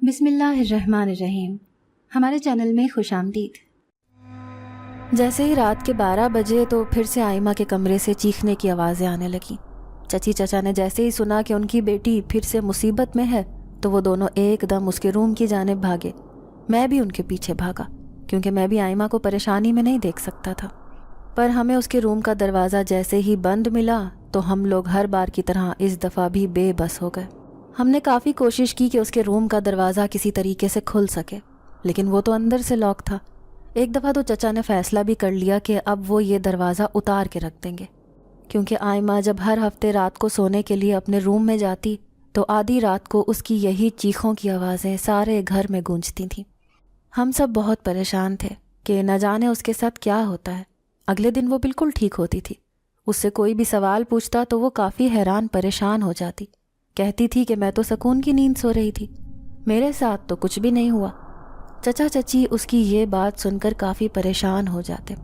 بسم اللہ الرحمن الرحیم۔ ہمارے چینل میں خوش آمدید۔ جیسے ہی رات کے 12 بجے تو پھر سے آئمہ کے کمرے سے چیخنے کی آوازیں آنے لگیں۔ چچی چچا نے جیسے ہی سنا کہ ان کی بیٹی پھر سے مصیبت میں ہے تو وہ دونوں ایک دم اس کے روم کی جانب بھاگے۔ میں بھی ان کے پیچھے بھاگا کیونکہ میں بھی آئمہ کو پریشانی میں نہیں دیکھ سکتا تھا، پر ہمیں اس کے روم کا دروازہ جیسے ہی بند ملا تو ہم لوگ ہر بار کی طرح اس دفعہ بھی بے بس ہو گئے۔ ہم نے کافی کوشش کی کہ اس کے روم کا دروازہ کسی طریقے سے کھل سکے، لیکن وہ تو اندر سے لاک تھا۔ ایک دفعہ تو چچا نے فیصلہ بھی کر لیا کہ اب وہ یہ دروازہ اتار کے رکھ دیں گے، کیونکہ آئمہ جب ہر ہفتے رات کو سونے کے لیے اپنے روم میں جاتی تو آدھی رات کو اس کی یہی چیخوں کی آوازیں سارے گھر میں گونجتی تھیں۔ ہم سب بہت پریشان تھے کہ نہ جانے اس کے ساتھ کیا ہوتا ہے۔ اگلے دن وہ بالکل ٹھیک ہوتی تھی، اس سے کوئی بھی سوال پوچھتا تو وہ کافی حیران پریشان ہو جاتی، کہتی تھی کہ میں تو سکون کی نیند سو رہی تھی، میرے ساتھ تو کچھ بھی نہیں ہوا۔ چچا چچی اس کی یہ بات سن کر کافی پریشان ہو جاتے۔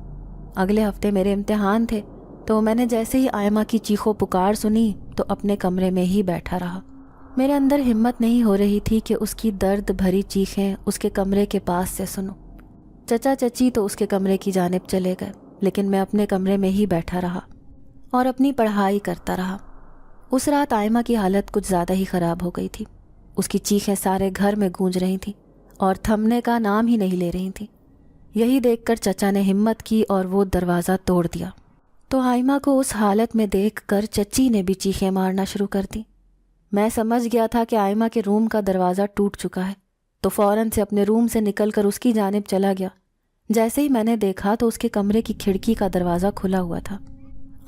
اگلے ہفتے میرے امتحان تھے تو میں نے جیسے ہی آئمہ کی چیخو پکار سنی تو اپنے کمرے میں ہی بیٹھا رہا۔ میرے اندر ہمت نہیں ہو رہی تھی کہ اس کی درد بھری چیخیں اس کے کمرے کے پاس سے سنوں۔ چچا چچی تو اس کے کمرے کی جانب چلے گئے، لیکن میں اپنے کمرے میں ہی بیٹھا رہا اور اپنی پڑھائی کرتا رہا۔ اس رات آئمہ کی حالت کچھ زیادہ ہی خراب ہو گئی تھی۔ اس کی چیخیں سارے گھر میں گونج رہی تھیں اور تھمنے کا نام ہی نہیں لے رہی تھیں۔ یہی دیکھ کر چچا نے ہمت کی اور وہ دروازہ توڑ دیا، تو آئمہ کو اس حالت میں دیکھ کر چچی نے بھی چیخیں مارنا شروع کر دی۔ میں سمجھ گیا تھا کہ آئمہ کے روم کا دروازہ ٹوٹ چکا ہے، تو فوراً سے اپنے روم سے نکل کر اس کی جانب چلا گیا۔ جیسے ہی میں نے دیکھا تو اس کے کمرے کی کھڑکی کا دروازہ کھلا ہوا تھا۔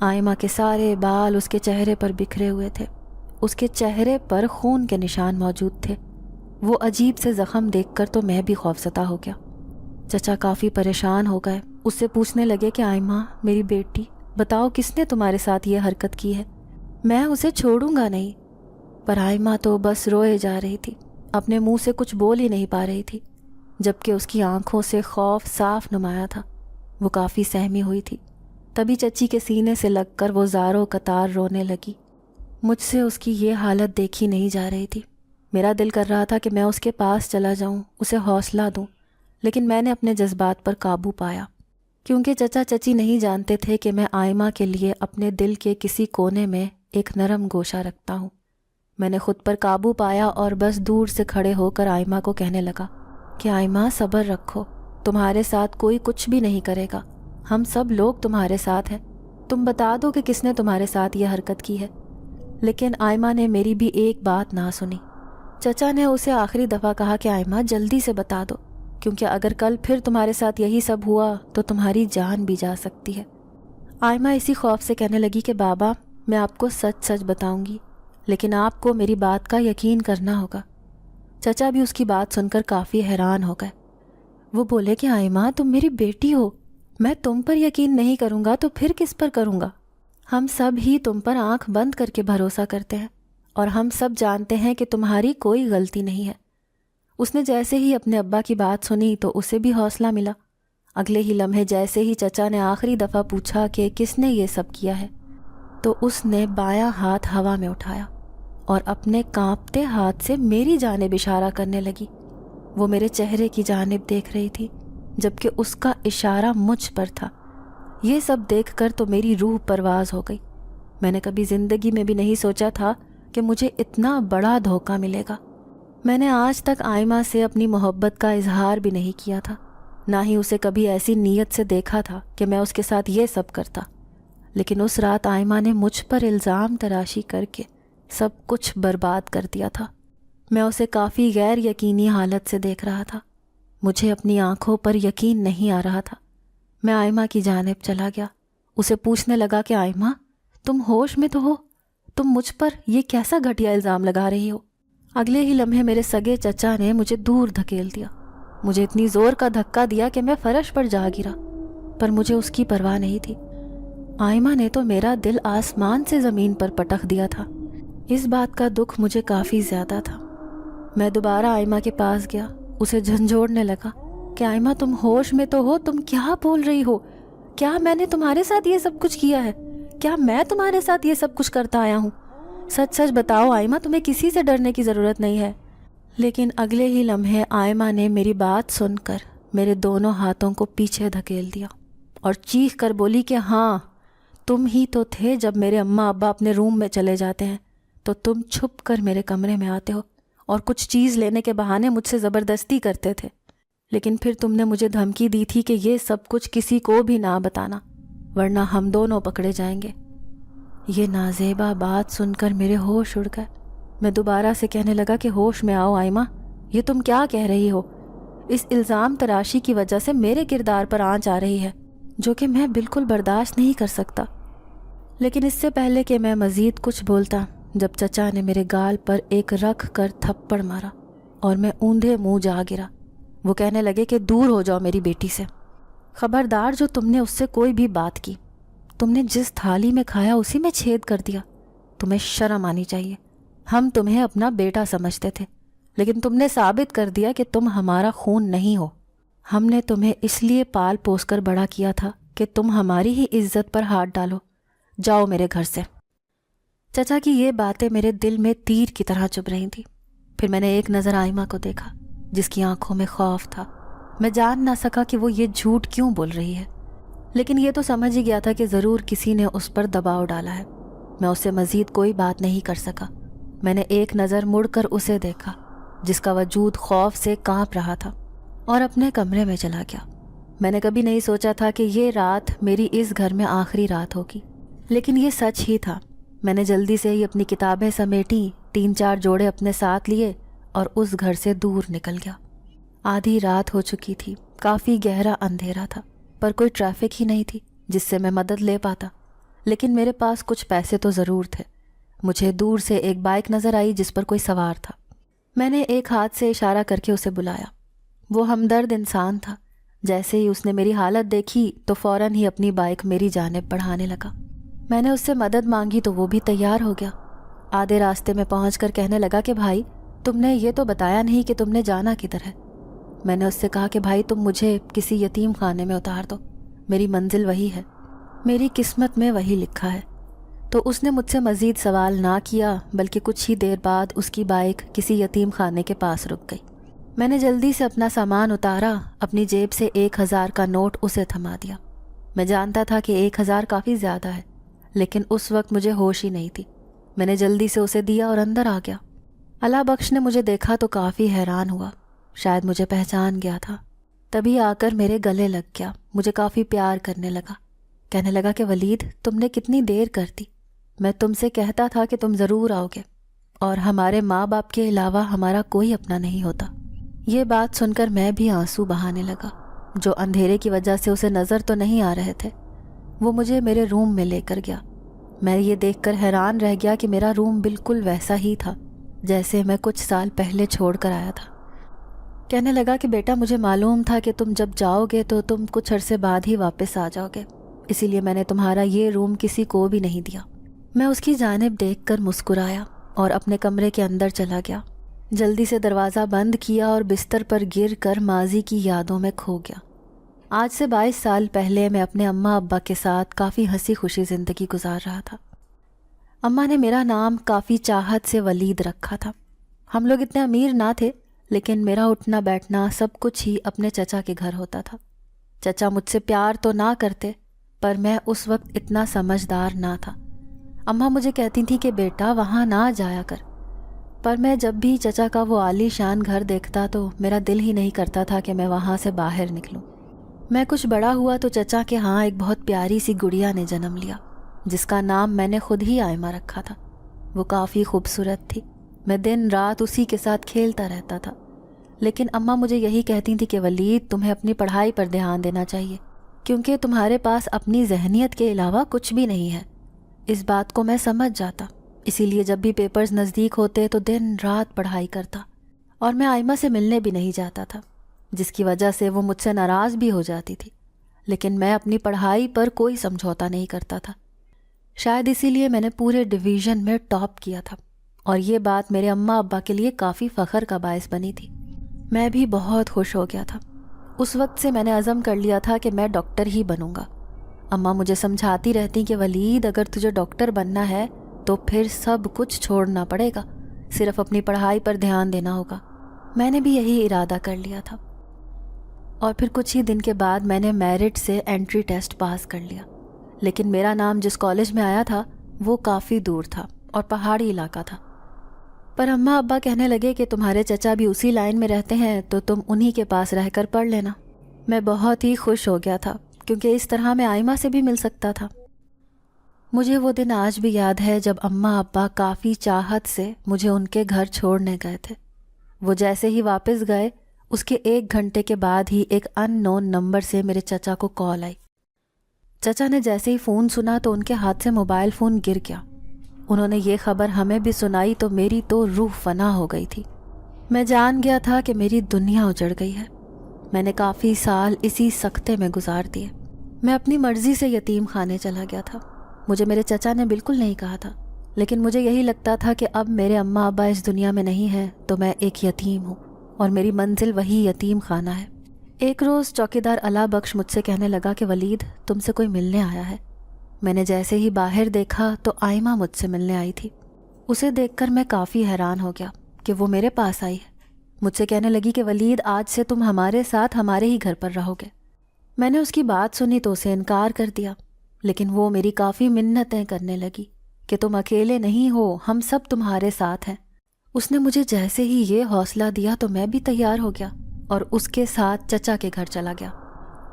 آئمہ کے سارے بال اس کے چہرے پر بکھرے ہوئے تھے، اس کے چہرے پر خون کے نشان موجود تھے۔ وہ عجیب سے زخم دیکھ کر تو میں بھی خوفزدہ ہو گیا۔ چچا کافی پریشان ہو گئے، اس سے پوچھنے لگے کہ آئمہ میری بیٹی، بتاؤ کس نے تمہارے ساتھ یہ حرکت کی ہے؟ میں اسے چھوڑوں گا نہیں۔ پر آئمہ تو بس روئے جا رہی تھی، اپنے منہ سے کچھ بول ہی نہیں پا رہی تھی، جبکہ اس کی آنکھوں سے خوف صاف نمایاں تھا۔ وہ کافی سہمی ہوئی تھی۔ تبھی چچی کے سینے سے لگ کر وہ زاروں قطار رونے لگی۔ مجھ سے اس کی یہ حالت دیکھی نہیں جا رہی تھی۔ میرا دل کر رہا تھا کہ میں اس کے پاس چلا جاؤں، اسے حوصلہ دوں، لیکن میں نے اپنے جذبات پر قابو پایا، کیونکہ چچا چچی نہیں جانتے تھے کہ میں آئمہ کے لیے اپنے دل کے کسی کونے میں ایک نرم گوشہ رکھتا ہوں۔ میں نے خود پر قابو پایا اور بس دور سے کھڑے ہو کر آئمہ کو کہنے لگا کہ آئمہ صبر رکھو، تمہارے ساتھ کوئی کچھ بھی نہیں کرے گا، ہم سب لوگ تمہارے ساتھ ہیں، تم بتا دو کہ کس نے تمہارے ساتھ یہ حرکت کی ہے۔ لیکن آئمہ نے میری بھی ایک بات نہ سنی۔ چچا نے اسے آخری دفعہ کہا کہ آئمہ جلدی سے بتا دو، کیونکہ اگر کل پھر تمہارے ساتھ یہی سب ہوا تو تمہاری جان بھی جا سکتی ہے۔ آئمہ اسی خوف سے کہنے لگی کہ بابا میں آپ کو سچ سچ بتاؤں گی، لیکن آپ کو میری بات کا یقین کرنا ہوگا۔ چچا بھی اس کی بات سن کر کافی حیران ہو گئے۔ وہ بولے کہ آئمہ تم میری بیٹی ہو، میں تم پر یقین نہیں کروں گا تو پھر کس پر کروں گا؟ ہم سب ہی تم پر آنکھ بند کر کے بھروسہ کرتے ہیں، اور ہم سب جانتے ہیں کہ تمہاری کوئی غلطی نہیں ہے۔ اس نے جیسے ہی اپنے ابا کی بات سنی تو اسے بھی حوصلہ ملا۔ اگلے ہی لمحے جیسے ہی چچا نے آخری دفعہ پوچھا کہ کس نے یہ سب کیا ہے، تو اس نے بایاں ہاتھ ہوا میں اٹھایا اور اپنے کانپتے ہاتھ سے میری جانب اشارہ کرنے لگی۔ وہ میرے چہرے کی جانب دیکھ رہی تھی، جبکہ اس کا اشارہ مجھ پر تھا۔ یہ سب دیکھ کر تو میری روح پرواز ہو گئی۔ میں نے کبھی زندگی میں بھی نہیں سوچا تھا کہ مجھے اتنا بڑا دھوکہ ملے گا۔ میں نے آج تک آئمہ سے اپنی محبت کا اظہار بھی نہیں کیا تھا، نہ ہی اسے کبھی ایسی نیت سے دیکھا تھا کہ میں اس کے ساتھ یہ سب کرتا، لیکن اس رات آئمہ نے مجھ پر الزام تراشی کر کے سب کچھ برباد کر دیا تھا۔ میں اسے کافی غیر یقینی حالت سے دیکھ رہا تھا، مجھے اپنی آنکھوں پر یقین نہیں آ رہا تھا۔ میں آئمہ کی جانب چلا گیا، اسے پوچھنے لگا کہ آئمہ تم ہوش میں تو ہو؟ تم مجھ پر یہ کیسا گھٹیا الزام لگا رہی ہو؟ اگلے ہی لمحے میرے سگے چچا نے مجھے دور دھکیل دیا، مجھے اتنی زور کا دھکا دیا کہ میں فرش پر جا گرا، پر مجھے اس کی پرواہ نہیں تھی۔ آئمہ نے تو میرا دل آسمان سے زمین پر پٹخ دیا تھا۔ اس بات کا دکھ مجھے کافی زیادہ تھا۔ میں دوبارہ آئمہ کے پاس گیا، اسے جھنجھوڑنے لگا کہ آئمہ تم ہوش میں تو ہو؟ تم کیا بول رہی ہو؟ کیا میں نے تمہارے ساتھ یہ سب کچھ کیا ہے؟ کیا میں تمہارے ساتھ یہ سب کچھ کرتا آیا ہوں؟ سچ سچ بتاؤ آئمہ، تمہیں کسی سے ڈرنے کی ضرورت نہیں ہے۔ لیکن اگلے ہی لمحے آئمہ نے میری بات سن کر میرے دونوں ہاتھوں کو پیچھے دھکیل دیا اور چیخ کر بولی کہ ہاں، تم ہی تو تھے جب میرے اماں ابا اپنے روم میں چلے جاتے ہیں تو تم چھپ کر میرے کمرے میں آتے ہو اور کچھ چیز لینے کے بہانے مجھ سے زبردستی کرتے تھے، لیکن پھر تم نے مجھے دھمکی دی تھی کہ یہ سب کچھ کسی کو بھی نہ بتانا ورنہ ہم دونوں پکڑے جائیں گے۔ یہ نازیبا بات سن کر میرے ہوش اڑ گئے۔ میں دوبارہ سے کہنے لگا کہ ہوش میں آؤ آئمہ، یہ تم کیا کہہ رہی ہو؟ اس الزام تراشی کی وجہ سے میرے کردار پر آنچ آ رہی ہے جو کہ میں بالکل برداشت نہیں کر سکتا۔ لیکن اس سے پہلے کہ میں مزید کچھ بولتا، جب چچا نے میرے گال پر ایک رکھ کر تھپڑ مارا اور میں اوندھے منہ جا گرا۔ وہ کہنے لگے کہ دور ہو جاؤ میری بیٹی سے، خبردار جو تم نے اس سے کوئی بھی بات کی، تم نے جس تھالی میں کھایا اسی میں چھید کر دیا، تمہیں شرم آنی چاہیے۔ ہم تمہیں اپنا بیٹا سمجھتے تھے لیکن تم نے ثابت کر دیا کہ تم ہمارا خون نہیں ہو۔ ہم نے تمہیں اس لیے پال پوس کر بڑا کیا تھا کہ تم ہماری ہی عزت پر ہاتھ ڈالو۔ جاؤ میرے گھر سے۔ چچا کی یہ باتیں میرے دل میں تیر کی طرح چبھ رہی تھیں۔ پھر میں نے ایک نظر آئمہ کو دیکھا جس کی آنکھوں میں خوف تھا۔ میں جان نہ سکا کہ وہ یہ جھوٹ کیوں بول رہی ہے، لیکن یہ تو سمجھ ہی گیا تھا کہ ضرور کسی نے اس پر دباؤ ڈالا ہے۔ میں اس سے مزید کوئی بات نہیں کر سکا۔ میں نے ایک نظر مڑ کر اسے دیکھا جس کا وجود خوف سے کانپ رہا تھا اور اپنے کمرے میں چلا گیا۔ میں نے کبھی نہیں سوچا تھا کہ یہ رات میری اس گھر میں آخری رات ہوگی، لیکن یہ سچ ہی تھا۔ میں نے جلدی سے ہی اپنی کتابیں سمیٹیں، 3-4 جوڑے اپنے ساتھ لیے اور اس گھر سے دور نکل گیا۔ آدھی رات ہو چکی تھی، کافی گہرا اندھیرا تھا، پر کوئی ٹریفک ہی نہیں تھی جس سے میں مدد لے پاتا، لیکن میرے پاس کچھ پیسے تو ضرور تھے۔ مجھے دور سے ایک بائک نظر آئی جس پر کوئی سوار تھا۔ میں نے ایک ہاتھ سے اشارہ کر کے اسے بلایا۔ وہ ہمدرد انسان تھا۔ جیسے ہی اس نے میری حالت دیکھی تو فوراً ہی اپنی بائک میری جانب بڑھانے لگا۔ میں نے اس سے مدد مانگی تو وہ بھی تیار ہو گیا۔ آدھے راستے میں پہنچ کر کہنے لگا کہ بھائی، تم نے یہ تو بتایا نہیں کہ تم نے جانا کدھر ہے۔ میں نے اس سے کہا کہ بھائی تم مجھے کسی یتیم خانے میں اتار دو، میری منزل وہی ہے، میری قسمت میں وہی لکھا ہے۔ تو اس نے مجھ سے مزید سوال نہ کیا، بلکہ کچھ ہی دیر بعد اس کی بائک کسی یتیم خانے کے پاس رک گئی۔ میں نے جلدی سے اپنا سامان اتارا، اپنی جیب سے 1000 کا نوٹ اسے تھما دیا۔ میں جانتا تھا کہ 1000 کافی زیادہ ہے، لیکن اس وقت مجھے ہوش ہی نہیں تھی۔ میں نے جلدی سے اسے دیا اور اندر آ گیا۔ اللہ بخش نے مجھے دیکھا تو کافی حیران ہوا، شاید مجھے پہچان گیا تھا۔ تبھی آ کر میرے گلے لگ گیا، مجھے کافی پیار کرنے لگا۔ کہنے لگا کہ ولید، تم نے کتنی دیر کر دی، میں تم سے کہتا تھا کہ تم ضرور آؤ گے، اور ہمارے ماں باپ کے علاوہ ہمارا کوئی اپنا نہیں ہوتا۔ یہ بات سن کر میں بھی آنسو بہانے لگا، جو اندھیرے کی وجہ سے اسے نظر تو نہیں آ رہے تھے۔ وہ مجھے میرے روم میں لے کر گیا۔ میں یہ دیکھ کر حیران رہ گیا کہ میرا روم بالکل ویسا ہی تھا جیسے میں کچھ سال پہلے چھوڑ کر آیا تھا۔ کہنے لگا کہ بیٹا، مجھے معلوم تھا کہ تم جب جاؤ گے تو تم کچھ عرصے بعد ہی واپس آ جاؤ گے، اسی لیے میں نے تمہارا یہ روم کسی کو بھی نہیں دیا۔ میں اس کی جانب دیکھ کر مسکرایا اور اپنے کمرے کے اندر چلا گیا۔ جلدی سے دروازہ بند کیا اور بستر پر گر کر ماضی کی یادوں میں کھو گیا۔ آج سے 22 سال پہلے میں اپنے اماں ابا کے ساتھ کافی ہنسی خوشی زندگی گزار رہا تھا۔ اماں نے میرا نام کافی چاہت سے ولید رکھا تھا۔ ہم لوگ اتنے امیر نہ تھے، لیکن میرا اٹھنا بیٹھنا سب کچھ ہی اپنے چچا کے گھر ہوتا تھا۔ چچا مجھ سے پیار تو نہ کرتے، پر میں اس وقت اتنا سمجھدار نہ تھا۔ اماں مجھے کہتی تھیں کہ بیٹا وہاں نہ جایا کر، پر میں جب بھی چچا کا وہ عالی شان گھر دیکھتا تو میرا دل ہی نہیں کرتا تھا کہ میں وہاں سے باہر نکلوں۔ میں کچھ بڑا ہوا تو چچا کے ہاں ایک بہت پیاری سی گڑیا نے جنم لیا، جس کا نام میں نے خود ہی آئمہ رکھا تھا۔ وہ کافی خوبصورت تھی، میں دن رات اسی کے ساتھ کھیلتا رہتا تھا۔ لیکن اماں مجھے یہی کہتی تھی کہ ولید، تمہیں اپنی پڑھائی پر دھیان دینا چاہیے، کیونکہ تمہارے پاس اپنی ذہنیت کے علاوہ کچھ بھی نہیں ہے۔ اس بات کو میں سمجھ جاتا، اسی لیے جب بھی پیپرز نزدیک ہوتے تو دن رات پڑھائی کرتا، اور میں آئمہ سے ملنے بھی نہیں جاتا تھا، جس کی وجہ سے وہ مجھ سے ناراض بھی ہو جاتی تھی۔ لیکن میں اپنی پڑھائی پر کوئی سمجھوتا نہیں کرتا تھا۔ شاید اسی لیے میں نے پورے ڈویژن میں ٹاپ کیا تھا، اور یہ بات میرے اماں ابا کے لیے کافی فخر کا باعث بنی تھی۔ میں بھی بہت خوش ہو گیا تھا۔ اس وقت سے میں نے عزم کر لیا تھا کہ میں ڈاکٹر ہی بنوں گا۔ اماں مجھے سمجھاتی رہتی کہ ولید، اگر تجھے ڈاکٹر بننا ہے تو پھر سب کچھ چھوڑنا پڑے گا، صرف اپنی پڑھائی پر دھیان دینا ہوگا۔ میں نے بھی یہی ارادہ کر لیا تھا، اور پھر کچھ ہی دن کے بعد میں نے میرٹ سے انٹری ٹیسٹ پاس کر لیا، لیکن میرا نام جس کالج میں آیا تھا وہ کافی دور تھا اور پہاڑی علاقہ تھا۔ پر اماں ابا کہنے لگے کہ تمہارے چچا بھی اسی لائن میں رہتے ہیں تو تم انہی کے پاس رہ کر پڑھ لینا۔ میں بہت ہی خوش ہو گیا تھا کیونکہ اس طرح میں آئمہ سے بھی مل سکتا تھا۔ مجھے وہ دن آج بھی یاد ہے جب اماں ابا کافی چاہت سے مجھے ان کے گھر چھوڑنے گئے تھے۔ وہ جیسے ہی واپس گئے اس کے 1 گھنٹے کے بعد ہی ایک ان نون نمبر سے میرے چچا کو کال آئی۔ چچا نے جیسے ہی فون سنا تو ان کے ہاتھ سے موبائل فون گر گیا۔ انہوں نے یہ خبر ہمیں بھی سنائی تو میری تو روح فنا ہو گئی تھی۔ میں جان گیا تھا کہ میری دنیا اجڑ گئی ہے۔ میں نے کافی سال اسی سکتے میں گزار دیے۔ میں اپنی مرضی سے یتیم خانے چلا گیا تھا۔ مجھے میرے چچا نے بالکل نہیں کہا تھا، لیکن مجھے یہی لگتا تھا کہ اب میرے اماں ابا اس دنیا میں نہیں ہیں تو میں ایک یتیم ہوں اور میری منزل وہی یتیم خانہ ہے۔ ایک روز چوکیدار اللہ بخش مجھ سے کہنے لگا کہ ولید تم سے کوئی ملنے آیا ہے۔ میں نے جیسے ہی باہر دیکھا تو آئمہ مجھ سے ملنے آئی تھی۔ اسے دیکھ کر میں کافی حیران ہو گیا کہ وہ میرے پاس آئی ہے۔ مجھ سے کہنے لگی کہ ولید آج سے تم ہمارے ساتھ ہمارے ہی گھر پر رہو گے۔ میں نے اس کی بات سنی تو اسے انکار کر دیا، لیکن وہ میری کافی منتیں کرنے لگی کہ تم اکیلے نہیں ہو، ہم سب تمہارے ساتھ ہیں۔ اس نے مجھے جیسے ہی یہ حوصلہ دیا تو میں بھی تیار ہو گیا اور اس کے ساتھ چچا کے گھر چلا گیا۔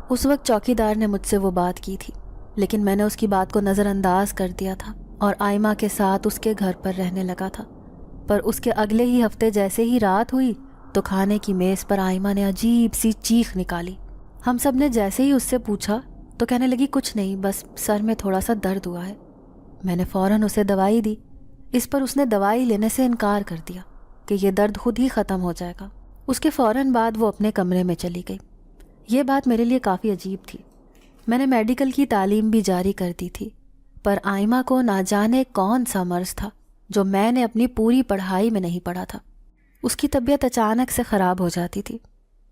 اس وقت چوکیدار نے مجھ سے وہ بات کی تھی، لیکن میں نے اس کی بات کو نظر انداز کر دیا تھا اور آئمہ کے ساتھ اس کے گھر پر رہنے لگا تھا۔ پر اس کے اگلے ہی ہفتے جیسے ہی رات ہوئی تو کھانے کی میز پر آئمہ نے عجیب سی چیخ نکالی۔ ہم سب نے جیسے ہی اس سے پوچھا تو کہنے لگی کچھ نہیں، بس سر میں تھوڑا سا درد ہوا ہے۔ میں نے فوراً اسے دوائی دی۔ اس پر اس نے دوائی لینے سے انکار کر دیا کہ یہ درد خود ہی ختم ہو جائے گا۔ اس کے فوراً بعد وہ اپنے کمرے میں چلی گئی۔ یہ بات میرے لیے کافی عجیب تھی۔ میں نے میڈیکل کی تعلیم بھی جاری کر دی تھی، پر آئمہ کو نہ جانے کون سا مرض تھا جو میں نے اپنی پوری پڑھائی میں نہیں پڑھا تھا۔ اس کی طبیعت اچانک سے خراب ہو جاتی تھی،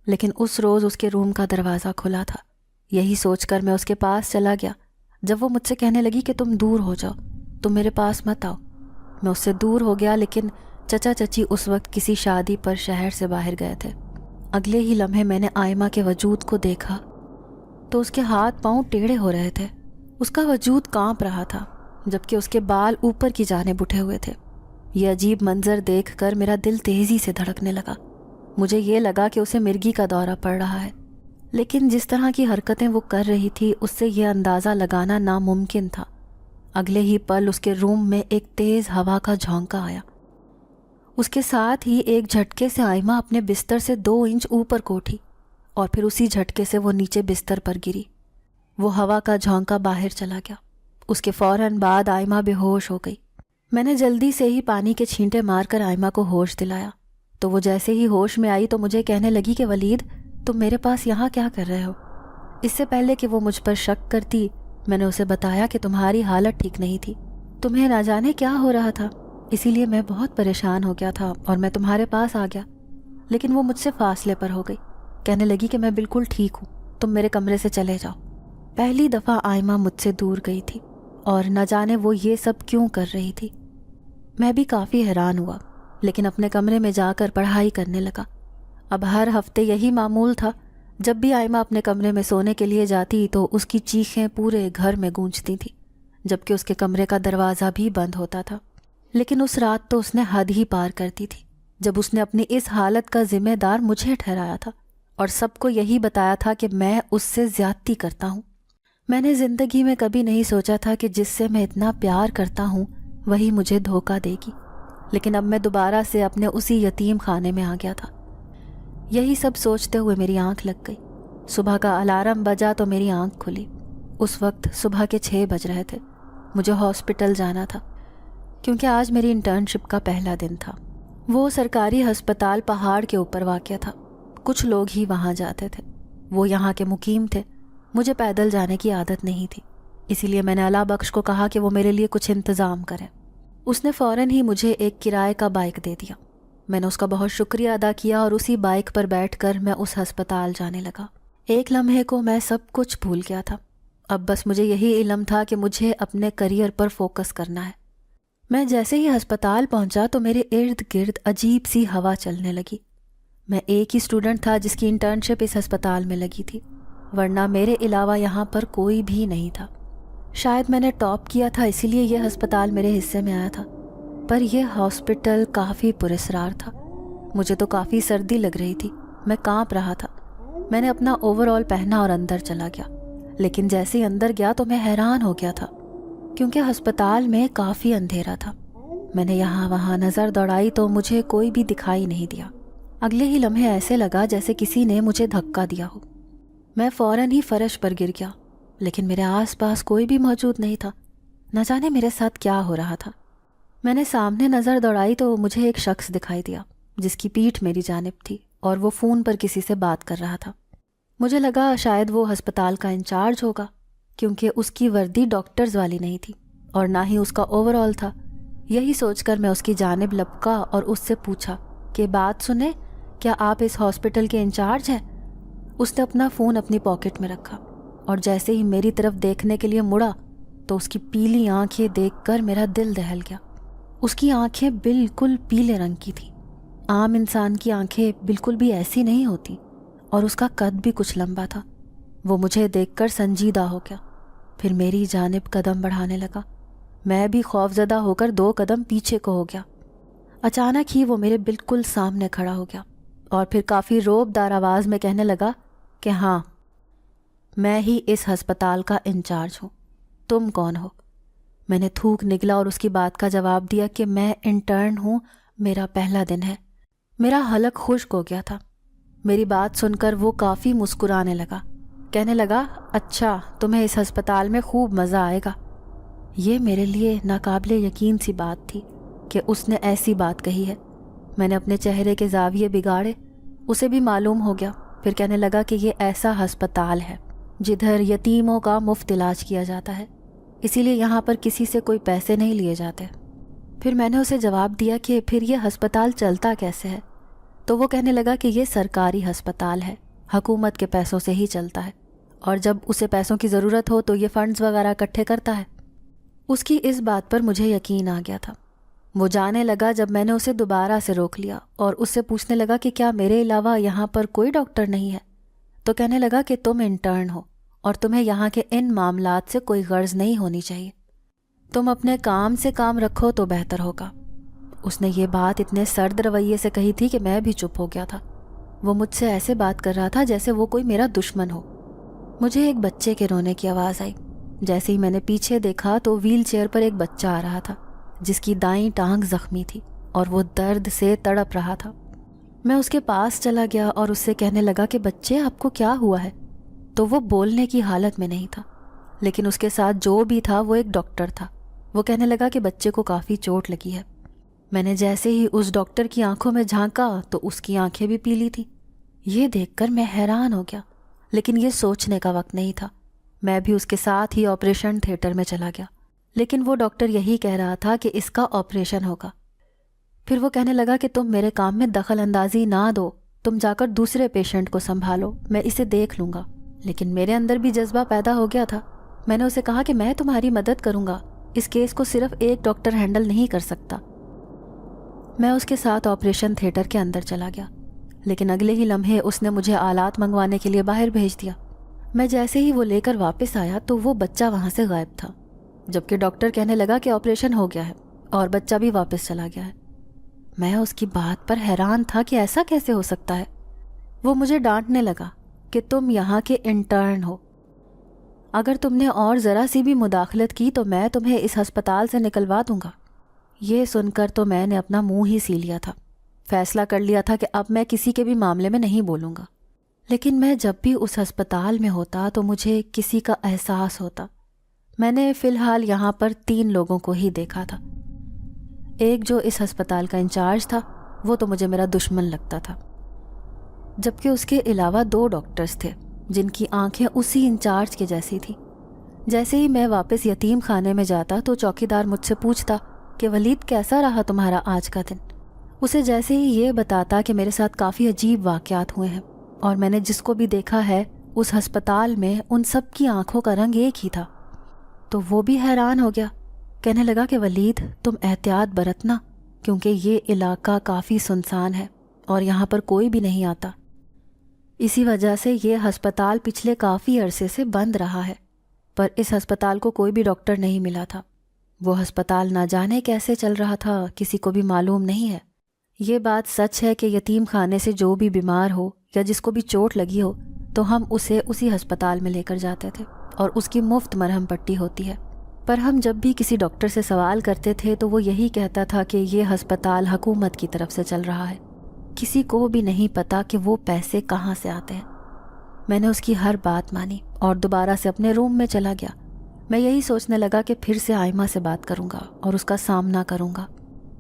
لیکن اس روز اس کے روم کا دروازہ کھلا تھا۔ یہی سوچ کر میں اس کے پاس چلا گیا۔ جب وہ مجھ سے کہنے لگی کہ تم دور ہو جاؤ، تم میرے پاس مت آؤ، میں اس سے دور ہو گیا، لیکن چچا چچی اس وقت کسی شادی پر شہر سے باہر گئے تھے۔ اگلے ہی لمحے میں نے آئمہ کے وجود کو دیکھا تو اس کے ہاتھ پاؤں ٹیڑھے ہو رہے تھے۔ اس کا وجود کانپ رہا تھا جبکہ اس کے بال اوپر کی جانب اٹھے ہوئے تھے۔ یہ عجیب منظر دیکھ کر میرا دل تیزی سے دھڑکنے لگا۔ مجھے یہ لگا کہ اسے مرگی کا دورہ پڑ رہا ہے، لیکن جس طرح کی حرکتیں وہ کر رہی تھی اس سے یہ اندازہ لگانا ناممکن تھا۔ اگلے ہی پل اس کے روم میں ایک تیز ہوا کا جھونکا آیا۔ اس کے ساتھ ہی ایک جھٹکے سے آئمہ اپنے بستر سے 2 انچ اوپر کو اٹھی اور پھر اسی جھٹکے سے وہ نیچے بستر پر گری۔ وہ ہوا کا جھونکا باہر چلا گیا۔ اس کے فوراً بعد آئمہ بے ہوش ہو گئی۔ میں نے جلدی سے ہی پانی کے چھینٹے مار کر آئمہ کو ہوش دلایا تو وہ جیسے ہی ہوش میں آئی تو مجھے کہنے لگی کہ ولید تم میرے پاس یہاں کیا کر رہے ہو؟ اس سے پہلے کہ وہ مجھ پر شک کرتی میں نے اسے بتایا کہ تمہاری حالت ٹھیک نہیں تھی، تمہیں نہ جانے کیا ہو رہا تھا، اسی لیے میں بہت پریشان ہو گیا تھا اور میں تمہارے پاس آ گیا۔ لیکن وہ مجھ سے فاصلے پر ہو گئی، کہنے لگی کہ میں بالکل ٹھیک ہوں، تم میرے کمرے سے چلے جاؤ۔ پہلی دفعہ آئمہ مجھ سے دور گئی تھی اور نہ جانے وہ یہ سب کیوں کر رہی تھی۔ میں بھی کافی حیران ہوا، لیکن اپنے کمرے میں جا کر پڑھائی کرنے لگا۔ اب ہر ہفتے یہی معمول تھا، جب بھی آئمہ اپنے کمرے میں سونے کے لیے جاتی تو اس کی چیخیں پورے گھر میں گونجتی تھیں، جبکہ اس کے کمرے کا دروازہ بھی بند ہوتا تھا۔ لیکن اس رات تو اس نے حد ہی پار کر دی تھی جب اس نے اپنی اس حالت کا ذمہ دار مجھے ٹھہرایا تھا اور سب کو یہی بتایا تھا کہ میں اس سے زیادتی کرتا ہوں۔ میں نے زندگی میں کبھی نہیں سوچا تھا کہ جس سے میں اتنا پیار کرتا ہوں وہی مجھے دھوکہ دے گی، لیکن اب میں دوبارہ سے اپنے اسی یتیم خانے میں آ گیا تھا۔ یہی سب سوچتے ہوئے میری آنکھ لگ گئی۔ صبح کا الارم بجا تو میری آنکھ کھلی۔ اس وقت صبح کے 6 بج رہے تھے۔ مجھے ہاسپٹل جانا تھا کیونکہ آج میری انٹرنشپ کا پہلا دن تھا۔ وہ سرکاری ہسپتال پہاڑ کے اوپر واقع تھا۔ کچھ لوگ ہی وہاں جاتے تھے، وہ یہاں کے مقیم تھے۔ مجھے پیدل جانے کی عادت نہیں تھی، اسی لیے میں نے اللہ بخش کو کہا کہ وہ میرے لیے کچھ انتظام کریں۔ اس نے فوراً ہی مجھے ایک کرائے کا بائک دے دیا۔ میں نے اس کا بہت شکریہ ادا کیا اور اسی بائک پر بیٹھ کر میں اس ہسپتال جانے لگا۔ ایک لمحے کو میں سب کچھ بھول گیا تھا۔ اب بس مجھے یہی علم تھا کہ مجھے اپنے کریئر پر فوکس کرنا ہے۔ میں جیسے ہی ہسپتال پہنچا تو میرے ارد گرد عجیب سی ہوا چلنے لگی۔ میں ایک ہی اسٹوڈنٹ تھا جس کی انٹرنشپ اس ہسپتال میں لگی تھی، ورنہ میرے علاوہ یہاں پر کوئی بھی نہیں تھا۔ شاید میں نے ٹاپ کیا تھا اسی لیے یہ ہسپتال میرے حصے میں آیا تھا، پر یہ ہاسپٹل کافی پراسرار تھا۔ مجھے تو کافی سردی لگ رہی تھی، میں کانپ رہا تھا۔ میں نے اپنا اوور آل پہنا اور اندر چلا گیا، لیکن جیسے ہی اندر گیا تو میں حیران ہو گیا تھا کیونکہ ہسپتال میں کافی اندھیرا تھا۔ میں نے یہاں وہاں نظر دوڑائی تو مجھے کوئی بھی دکھائی نہیں دیا۔ اگلے ہی لمحے ایسے لگا جیسے کسی نے مجھے دھکا دیا ہو۔ میں فوراً ہی فرش پر گر گیا، لیکن میرے آس پاس کوئی بھی موجود نہیں تھا۔ نہ جانے میرے ساتھ کیا ہو رہا تھا۔ میں نے سامنے نظر دوڑائی تو مجھے ایک شخص دکھائی دیا جس کی پیٹھ میری جانب تھی اور وہ فون پر کسی سے بات کر رہا تھا۔ مجھے لگا شاید وہ ہسپتال کا انچارج ہوگا، کیونکہ اس کی وردی ڈاکٹرز والی نہیں تھی اور نہ ہی اس کا اوور آل تھا۔ یہی سوچ کر میں اس کی جانب لپکا اور اس سے پوچھا کہ بات سنیں، کیا آپ اس ہاسپٹل کے انچارج ہیں؟ اس نے اپنا فون اپنی پاکٹ میں رکھا اور جیسے ہی میری طرف دیکھنے کے لیے مڑا تو اس کی پیلی آنکھیں دیکھ کر میرا دل دہل گیا۔ اس کی آنکھیں بالکل پیلے رنگ کی تھیں۔ عام انسان کی آنکھیں بالکل بھی ایسی نہیں ہوتی، اور اس کا قد بھی کچھ لمبا تھا۔ وہ مجھے دیکھ کر سنجیدہ ہو گیا، پھر میری جانب قدم بڑھانے لگا۔ میں بھی خوفزدہ ہو کر 2 قدم پیچھے کو ہو گیا۔ اچانک ہی وہ میرے بالکل سامنے کھڑا ہو گیا اور پھر کافی روب دار آواز میں کہنے لگا کہ ہاں، میں ہی اس ہسپتال کا انچارج ہوں، تم کون ہو؟ میں نے تھوک نگلا اور اس کی بات کا جواب دیا کہ میں انٹرن ہوں، میرا پہلا دن ہے۔ میرا حلق خشک ہو گیا تھا۔ میری بات سن کر وہ کافی مسکرانے لگا، کہنے لگا اچھا، تمہیں اس ہسپتال میں خوب مزہ آئے گا۔ یہ میرے لیے ناقابل یقین سی بات تھی کہ اس نے ایسی بات کہی ہے۔ میں نے اپنے چہرے کے زاویے بگاڑے، اسے بھی معلوم ہو گیا۔ پھر کہنے لگا کہ یہ ایسا ہسپتال ہے جدھر یتیموں کا مفت علاج کیا جاتا ہے، اسی لیے یہاں پر کسی سے کوئی پیسے نہیں لیے جاتے۔ پھر میں نے اسے جواب دیا کہ پھر یہ ہسپتال چلتا کیسے ہے؟ تو وہ کہنے لگا کہ یہ سرکاری ہسپتال ہے، حکومت کے پیسوں سے ہی چلتا ہے، اور جب اسے پیسوں کی ضرورت ہو تو یہ فنڈز وغیرہ اکٹھے کرتا ہے۔ اس کی اس بات پر مجھے یقین آ گیا تھا۔ وہ جانے لگا جب میں نے اسے دوبارہ سے روک لیا اور اس سے پوچھنے لگا کہ کیا میرے علاوہ یہاں پر کوئی ڈاکٹر نہیں ہے؟ تو کہنے لگا کہ تم انٹرن ہو اور تمہیں یہاں کے ان معاملات سے کوئی غرض نہیں ہونی چاہیے، تم اپنے کام سے کام رکھو تو بہتر ہوگا۔ اس نے یہ بات اتنے سرد رویے سے کہی تھی کہ میں بھی چپ ہو گیا تھا۔ وہ مجھ سے ایسے بات کر رہا تھا جیسے وہ کوئی میرا دشمن ہو۔ مجھے ایک بچے کے رونے کی آواز آئی۔ جیسے ہی میں نے پیچھے دیکھا تو ویل چیئر پر ایک بچہ آ رہا تھا جس کی دائیں ٹانگ زخمی تھی اور وہ درد سے تڑپ رہا تھا۔ میں اس کے پاس چلا گیا اور اس سے کہنے لگا کہ بچے، آپ کو کیا ہوا ہے؟ تو وہ بولنے کی حالت میں نہیں تھا، لیکن اس کے ساتھ جو بھی تھا وہ ایک ڈاکٹر تھا۔ وہ کہنے لگا کہ بچے کو کافی چوٹ لگی ہے۔ میں نے جیسے ہی اس ڈاکٹر کی آنکھوں میں جھانکا تو اس کی آنکھیں بھی پیلی تھیں۔ یہ دیکھ کر میں حیران ہو گیا، لیکن یہ سوچنے کا وقت نہیں تھا۔ میں بھی اس کے ساتھ ہی آپریشن تھیٹر میں چلا گیا، لیکن وہ ڈاکٹر یہی کہہ رہا تھا کہ اس کا آپریشن ہوگا۔ پھر وہ کہنے لگا کہ تم میرے کام میں دخل اندازی نہ دو، تم جا کر دوسرے پیشنٹ کو سنبھالو، میں اسے دیکھ لوں گا۔ لیکن میرے اندر بھی جذبہ پیدا ہو گیا تھا۔ میں نے اسے کہا کہ میں تمہاری مدد کروں گا، اس کیس کو صرف ایک ڈاکٹر ہینڈل نہیں کر سکتا۔ میں اس کے ساتھ آپریشن تھیٹر کے اندر چلا گیا، لیکن اگلے ہی لمحے اس نے مجھے آلات منگوانے کے لیے باہر بھیج دیا۔ میں جیسے ہی وہ لے کر واپس آیا تو وہ بچہ وہاں سے غائب تھا، جبکہ ڈاکٹر کہنے لگا کہ آپریشن ہو گیا ہے اور بچہ بھی واپس چلا گیا ہے۔ میں اس کی بات پر حیران تھا کہ ایسا کیسے ہو سکتا ہے۔ وہ مجھے ڈانٹنے لگا کہ تم یہاں کے انٹرن ہو، اگر تم نے اور ذرا سی بھی مداخلت کی تو میں تمہیں اس ہسپتال سے نکلوا دوں گا۔ یہ سن کر تو میں نے اپنا منہ ہی سی لیا تھا، فیصلہ کر لیا تھا کہ اب میں کسی کے بھی معاملے میں نہیں بولوں گا۔ لیکن میں جب بھی اس ہسپتال میں ہوتا تو مجھے کسی کا احساس ہوتا۔ میں نے فی الحال یہاں پر 3 لوگوں کو ہی دیکھا تھا۔ ایک جو اس ہسپتال کا انچارج تھا، وہ تو مجھے میرا دشمن لگتا تھا، جبکہ اس کے علاوہ 2 ڈاکٹرز تھے جن کی آنکھیں اسی انچارج کے جیسی تھی۔ جیسے ہی میں واپس یتیم خانے میں جاتا تو چوکیدار مجھ سے پوچھتا کہ ولید، کیسا رہا تمہارا آج کا دن؟ اسے جیسے ہی یہ بتاتا کہ میرے ساتھ کافی عجیب واقعات ہوئے ہیں اور میں نے جس کو بھی دیکھا ہے اس ہسپتال میں ان سب کی آنکھوں کا رنگ ایک ہی تھا، تو وہ بھی حیران ہو گیا۔ کہنے لگا کہ ولید، تم احتیاط برتنا، کیونکہ یہ علاقہ کافی سنسان ہے اور یہاں پر کوئی بھی نہیں آتا۔ اسی وجہ سے یہ ہسپتال پچھلے کافی عرصے سے بند رہا ہے، پر اس ہسپتال کو کوئی بھی ڈاکٹر نہیں ملا تھا۔ وہ ہسپتال نہ جانے کیسے چل رہا تھا، کسی کو بھی معلوم نہیں ہے۔ یہ بات سچ ہے کہ یتیم خانے سے جو بھی بیمار ہو یا جس کو بھی چوٹ لگی ہو تو ہم اسے اسی ہسپتال میں لے کر جاتے تھے اور اس کی مفت مرہم پٹی ہوتی ہے۔ پر ہم جب بھی کسی ڈاکٹر سے سوال کرتے تھے تو وہ یہی کہتا تھا کہ یہ ہسپتال حکومت کی طرف سے چل رہا ہے، کسی کو بھی نہیں پتا کہ وہ پیسے کہاں سے آتے ہیں۔ میں نے اس کی ہر بات مانی اور دوبارہ سے اپنے روم میں چلا گیا۔ میں یہی سوچنے لگا کہ پھر سے آئمہ سے بات کروں گا اور اس کا سامنا کروں گا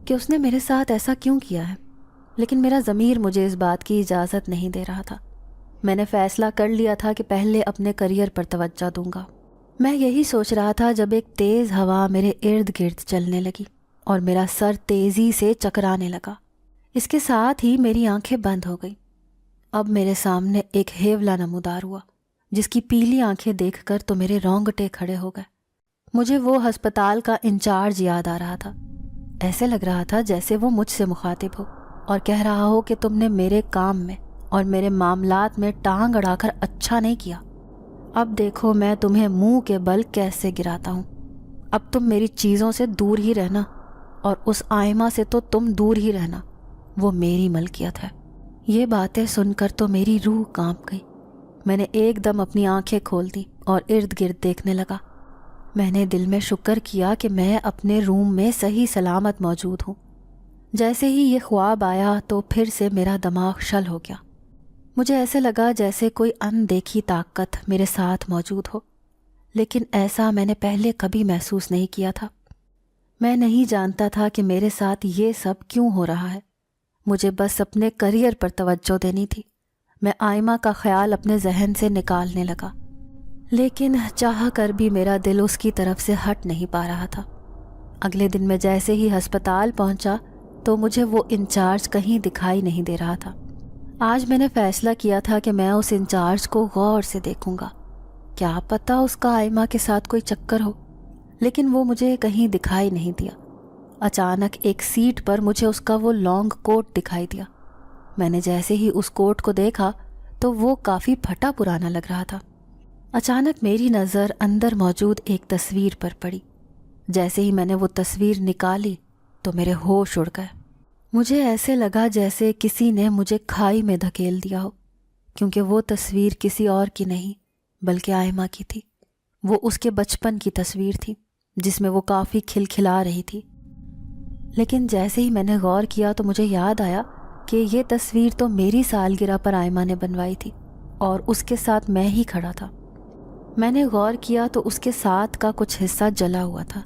کہ اس نے میرے ساتھ ایسا کیوں کیا ہے، لیکن میرا ضمیر مجھے اس بات کی اجازت نہیں دے رہا تھا۔ میں نے فیصلہ کر لیا تھا کہ پہلے اپنے کریئر پر توجہ دوں گا۔ میں یہی سوچ رہا تھا جب ایک تیز ہوا میرے ارد گرد چلنے لگی اور میرا سر تیزی سے چکرانے لگا۔ اس کے ساتھ ہی میری آنکھیں بند ہو گئیں۔ اب میرے سامنے ایک ہیولا نمودار ہوا جس کی پیلی آنکھیں دیکھ کر تو میرے رونگٹے کھڑے ہو گئے۔ مجھے وہ ہسپتال کا انچارج یاد آ رہا تھا۔ ایسے لگ رہا تھا جیسے وہ مجھ سے مخاطب ہو اور کہہ رہا ہو کہ تم نے میرے کام میں اور میرے معاملات میں ٹانگ اڑا کر اچھا نہیں کیا۔ اب دیکھو میں تمہیں منہ کے بل کیسے گراتا ہوں۔ اب تم میری چیزوں سے دور ہی رہنا اور اس آئمہ سے تو تم دور ہی رہنا، وہ میری ملکیت ہے۔ یہ باتیں سن کر تو میری روح کانپ گئی۔ میں نے ایک دم اپنی آنکھیں کھول دی اور ارد گرد دیکھنے لگا۔ میں نے دل میں شکر کیا کہ میں اپنے روم میں صحیح سلامت موجود ہوں۔ جیسے ہی یہ خواب آیا تو پھر سے میرا دماغ شل ہو گیا۔ مجھے ایسے لگا جیسے کوئی اندیکھی طاقت میرے ساتھ موجود ہو، لیکن ایسا میں نے پہلے کبھی محسوس نہیں کیا تھا۔ میں نہیں جانتا تھا کہ میرے ساتھ یہ سب کیوں ہو رہا ہے۔ مجھے بس اپنے کریئر پر توجہ دینی تھی۔ میں آئمہ کا خیال اپنے ذہن سے نکالنے لگا، لیکن چاہ کر بھی میرا دل اس کی طرف سے ہٹ نہیں پا رہا تھا۔ اگلے دن میں جیسے ہی ہسپتال پہنچا تو مجھے وہ انچارج کہیں دکھائی نہیں دے رہا تھا۔ آج میں نے فیصلہ کیا تھا کہ میں اس انچارج کو غور سے دیکھوں گا، کیا پتہ اس کا آئمہ کے ساتھ کوئی چکر ہو، لیکن وہ مجھے کہیں دکھائی نہیں دیا۔ اچانک ایک سیٹ پر مجھے اس کا وہ لانگ کوٹ دکھائی دیا۔ میں نے جیسے ہی اس کوٹ کو دیکھا تو وہ کافی پھٹا پرانا لگ رہا تھا۔ اچانک میری نظر اندر موجود ایک تصویر پر پڑی۔ جیسے ہی میں نے وہ تصویر نکالی تو میرے ہوش اڑ گئے۔ مجھے ایسے لگا جیسے کسی نے مجھے کھائی میں دھکیل دیا ہو، کیونکہ وہ تصویر کسی اور کی نہیں بلکہ آئمہ کی تھی۔ وہ اس کے بچپن کی تصویر تھی جس میں وہ کافی کھلکھلا رہی تھی۔ لیکن جیسے ہی میں نے غور کیا تو مجھے یاد آیا کہ یہ تصویر تو میری سالگرہ پر آئمہ نے بنوائی تھی اور اس کے ساتھ میں ہی کھڑا تھا۔ میں نے غور کیا تو اس کے ساتھ کا کچھ حصہ جلا ہوا تھا۔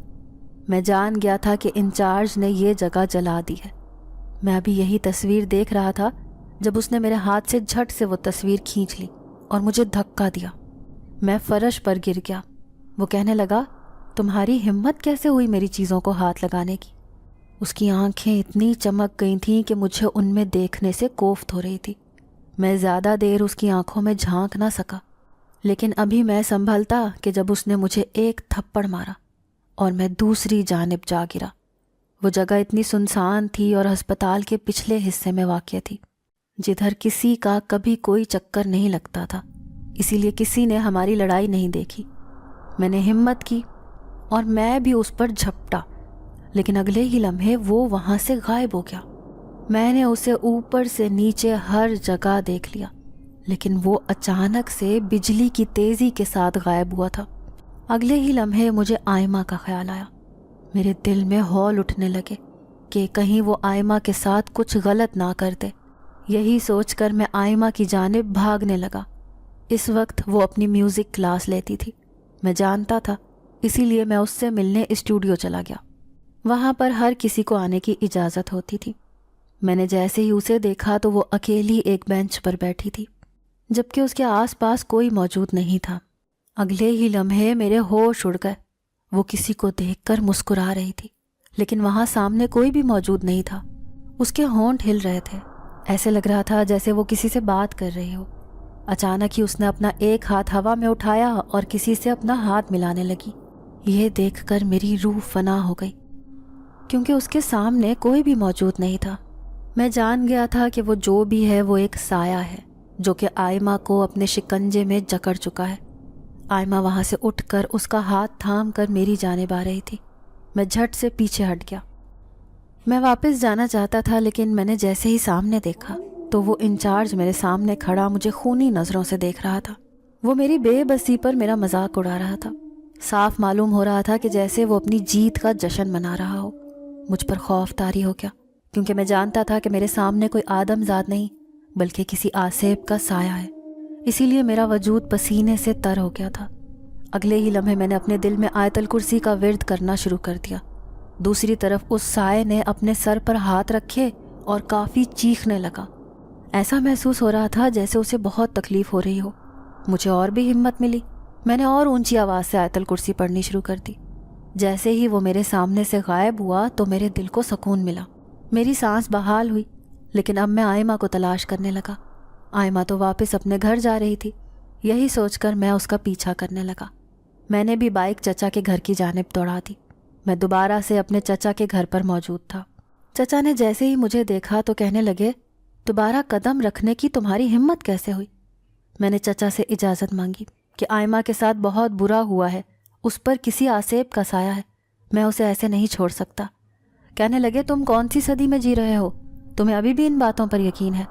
میں جان گیا تھا کہ انچارج نے یہ جگہ جلا دی ہے۔ میں ابھی یہی تصویر دیکھ رہا تھا جب اس نے میرے ہاتھ سے جھٹ سے وہ تصویر کھینچ لی اور مجھے دھکا دیا۔ میں فرش پر گر گیا۔ وہ کہنے لگا، تمہاری ہمت کیسے ہوئی میری چیزوں کو ہاتھ لگانے کی؟ اس کی آنکھیں اتنی چمک گئی تھیں کہ مجھے ان میں دیکھنے سے کوفت ہو رہی تھی۔ میں زیادہ دیر اس کی آنکھوں میں جھانک نہ سکا، لیکن ابھی میں سنبھلتا کہ جب اس نے مجھے ایک تھپڑ مارا اور میں دوسری جانب جا گرا۔ وہ جگہ اتنی سنسان تھی اور ہسپتال کے پچھلے حصے میں واقع تھی، جدھر کسی کا کبھی کوئی چکر نہیں لگتا تھا، اسی لیے کسی نے ہماری لڑائی نہیں دیکھی۔ میں نے ہمت کی اور میں بھی اس پر جھپٹا، لیکن اگلے ہی لمحے وہ وہاں سے غائب ہو گیا۔ میں نے اسے اوپر سے نیچے ہر جگہ دیکھ لیا، لیکن وہ اچانک سے بجلی کی تیزی کے ساتھ غائب ہوا تھا۔ اگلے ہی لمحے مجھے آئمہ کا خیال آیا۔ میرے دل میں ہول اٹھنے لگے کہ کہیں وہ آئمہ کے ساتھ کچھ غلط نہ کر دے۔ یہی سوچ کر میں آئمہ کی جانب بھاگنے لگا۔ اس وقت وہ اپنی میوزک کلاس لیتی تھی، میں جانتا تھا، اسی لیے میں اس سے ملنے اسٹوڈیو چلا گیا۔ وہاں پر ہر کسی کو آنے کی اجازت ہوتی تھی۔ میں نے جیسے ہی اسے دیکھا تو وہ اکیلی ایک بینچ پر بیٹھی تھی، جبکہ اس کے آس پاس کوئی موجود نہیں تھا۔ اگلے ہی لمحے میرے ہوش اڑ گئے۔ وہ کسی کو دیکھ کر مسکرا رہی تھی، لیکن وہاں سامنے کوئی بھی موجود نہیں تھا۔ اس کے ہونٹ ہل رہے تھے، ایسے لگ رہا تھا جیسے وہ کسی سے بات کر رہی ہو۔ اچانک ہی اس نے اپنا ایک ہاتھ ہوا میں اٹھایا اور کسی سے اپنا ہاتھ ملانے لگی۔ یہ دیکھ کر میری روح فنا ہو گئی، کیونکہ اس کے سامنے کوئی بھی موجود نہیں تھا۔ میں جان گیا تھا کہ وہ جو بھی ہے وہ ایک سایہ ہے جو کہ آئمہ کو اپنے شکنجے میں جکڑ چکا ہے۔ آئمہ وہاں سے اٹھ کر اس کا ہاتھ تھام کر میری جانب آ رہی تھی۔ میں جھٹ سے پیچھے ہٹ گیا۔ میں واپس جانا چاہتا تھا، لیکن میں نے جیسے ہی سامنے دیکھا تو وہ انچارج میرے سامنے کھڑا مجھے خونی نظروں سے دیکھ رہا تھا۔ وہ میری بے بسی پر میرا مذاق اڑا رہا تھا۔ صاف معلوم ہو رہا تھا کہ جیسے وہ اپنی جیت کا جشن منا رہا ہو۔ مجھ پر خوف طاری ہو گیا، کیونکہ میں جانتا تھا کہ میرے سامنے کوئی آدم ذات نہیں بلکہ کسی آسیب کا سایہ ہے۔ اسی لیے میرا وجود پسینے سے تر ہو گیا تھا۔ اگلے ہی لمحے میں نے اپنے دل میں آیت الکرسی کا ورد کرنا شروع کر دیا۔ دوسری طرف اس سائے نے اپنے سر پر ہاتھ رکھے اور کافی چیخنے لگا۔ ایسا محسوس ہو رہا تھا جیسے اسے بہت تکلیف ہو رہی ہو۔ مجھے اور بھی ہمت ملی۔ میں نے اور اونچی آواز سے آیت الکرسی پڑھنی شروع کر دی۔ جیسے ہی وہ میرے سامنے سے غائب ہوا تو میرے دل کو سکون ملا۔ میری سانس بحال ہوئی، لیکن اب میں آئمہ کو تلاش کرنے لگا۔ آئمہ تو واپس اپنے گھر جا رہی تھی۔ یہی سوچ کر میں اس کا پیچھا کرنے لگا۔ میں نے بھی بائک چچا کے گھر کی جانب دوڑا دی۔ میں دوبارہ سے اپنے چچا کے گھر پر موجود تھا۔ چچا نے جیسے ہی مجھے دیکھا تو کہنے لگے، دوبارہ قدم رکھنے کی تمہاری ہمت کیسے ہوئی؟ میں نے چچا سے اجازت مانگی کہ آئمہ کے ساتھ بہت برا ہوا ہے، اس پر کسی آسیب کا سایہ ہے، میں اسے ایسے نہیں چھوڑ سکتا۔ کہنے لگے، تم کون سی صدی میں جی رہے ہو؟ تمہیں ابھی بھی ان باتوں پر یقین ہے؟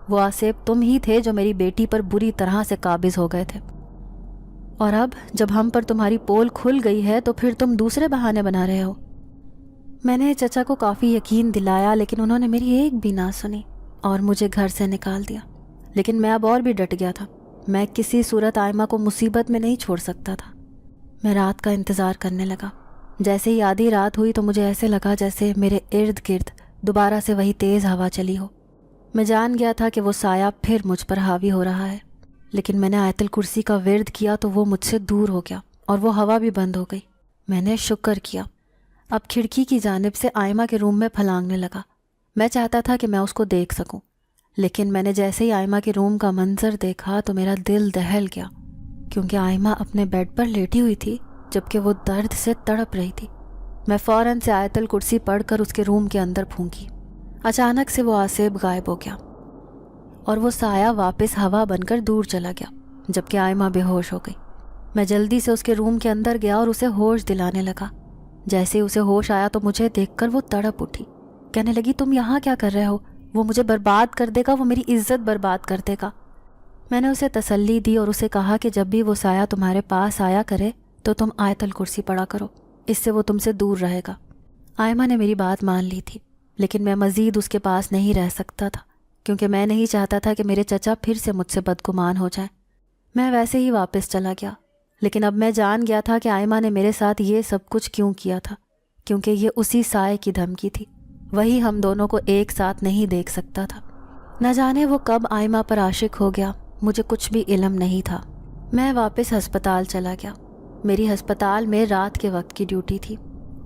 وہ آسیب تم ہی تھے جو میری بیٹی پر بری طرح سے قابض ہو گئے تھے، اور اب جب ہم پر تمہاری پول کھل گئی ہے تو پھر تم دوسرے بہانے بنا رہے ہو۔ میں نے چچا کو کافی یقین دلایا، لیکن انہوں نے میری ایک بھی نہ سنی اور مجھے گھر سے نکال دیا۔ لیکن میں اب اور بھی ڈٹ گیا تھا۔ میں کسی صورت آئمہ کو مصیبت میں نہیں چھوڑ سکتا تھا۔ میں رات کا انتظار کرنے لگا۔ جیسے ہی آدھی رات ہوئی تو مجھے ایسے لگا جیسے میرے ارد گرد دوبارہ سے وہی تیز ہوا چلی ہو۔ میں جان گیا تھا کہ وہ سایہ پھر مجھ پر حاوی ہو رہا ہے، لیکن میں نے آیت الکرسی کا ورد کیا تو وہ مجھ سے دور ہو گیا اور وہ ہوا بھی بند ہو گئی۔ میں نے شکر کیا۔ اب کھڑکی کی جانب سے آئمہ کے روم میں پھلانگنے لگا۔ میں چاہتا تھا کہ میں اس کو دیکھ سکوں، لیکن میں نے جیسے ہی آئمہ کے روم کا منظر دیکھا تو میرا دل دہل گیا، کیونکہ آئمہ اپنے بیڈ پر لیٹی ہوئی تھی جبکہ وہ درد سے تڑپ رہی تھی۔ میں فوراً سے آیت الکرسی پڑھ کر اس کے روم کے اندر پھونکی۔ اچانک سے وہ آسیب غائب ہو گیا اور وہ سایہ واپس ہوا بن کر دور چلا گیا، جبکہ آئمہ بے ہوش ہو گئی۔ میں جلدی سے اس کے روم کے اندر گیا اور اسے ہوش دلانے لگا۔ جیسے اسے ہوش آیا تو مجھے دیکھ کر وہ تڑپ اٹھی۔ کہنے لگی، تم یہاں کیا کر رہے ہو؟ وہ مجھے برباد کر دے گا، وہ میری عزت برباد کر دے گا۔ میں نے اسے تسلی دی اور اسے کہا کہ جب بھی وہ سایہ تمہارے پاس آیا کرے تو تم آیت الکرسی پڑھا کرو، اس سے وہ تم سے دور رہے گا۔ آئمہ نے میری بات مان لی تھی، لیکن میں مزید اس کے پاس نہیں رہ سکتا تھا، کیونکہ میں نہیں چاہتا تھا کہ میرے چچا پھر سے مجھ سے بدگمان ہو جائیں۔ میں ویسے ہی واپس چلا گیا، لیکن اب میں جان گیا تھا کہ آئمہ نے میرے ساتھ یہ سب کچھ کیوں کیا تھا، کیونکہ یہ اسی سائے کی دھمکی تھی۔ وہی ہم دونوں کو ایک ساتھ نہیں دیکھ سکتا تھا۔ نہ جانے وہ کب آئمہ پر عاشق ہو گیا، مجھے کچھ بھی علم نہیں تھا۔ میں واپس ہسپتال چلا گیا۔ میری ہسپتال میں رات کے وقت کی ڈیوٹی تھی۔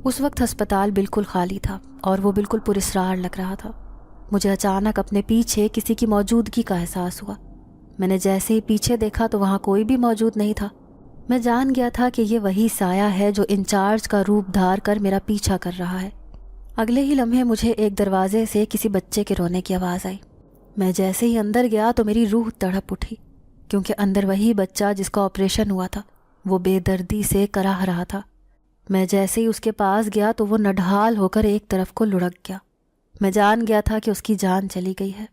اس وقت ہسپتال بالکل خالی تھا اور وہ بالکل پراسرار لگ رہا تھا۔ مجھے اچانک اپنے پیچھے کسی کی موجودگی کا احساس ہوا۔ میں نے جیسے ہی پیچھے دیکھا تو وہاں کوئی بھی موجود نہیں تھا۔ میں جان گیا تھا کہ یہ وہی سایہ ہے جو انچارج کا روپ دھار کر میرا پیچھا کر رہا ہے۔ اگلے ہی لمحے مجھے ایک دروازے سے کسی بچے کے رونے کی آواز آئی۔ میں جیسے ہی اندر گیا تو میری روح تڑپ اٹھی، کیونکہ اندر وہی بچہ جس کا آپریشن ہوا تھا وہ بے دردی سے کراہ رہا تھا۔ میں جیسے ہی اس کے پاس گیا تو وہ نڈھال ہو کر ایک طرف کو لڑک گیا۔ میں جان گیا تھا کہ اس کی جان چلی گئی ہے۔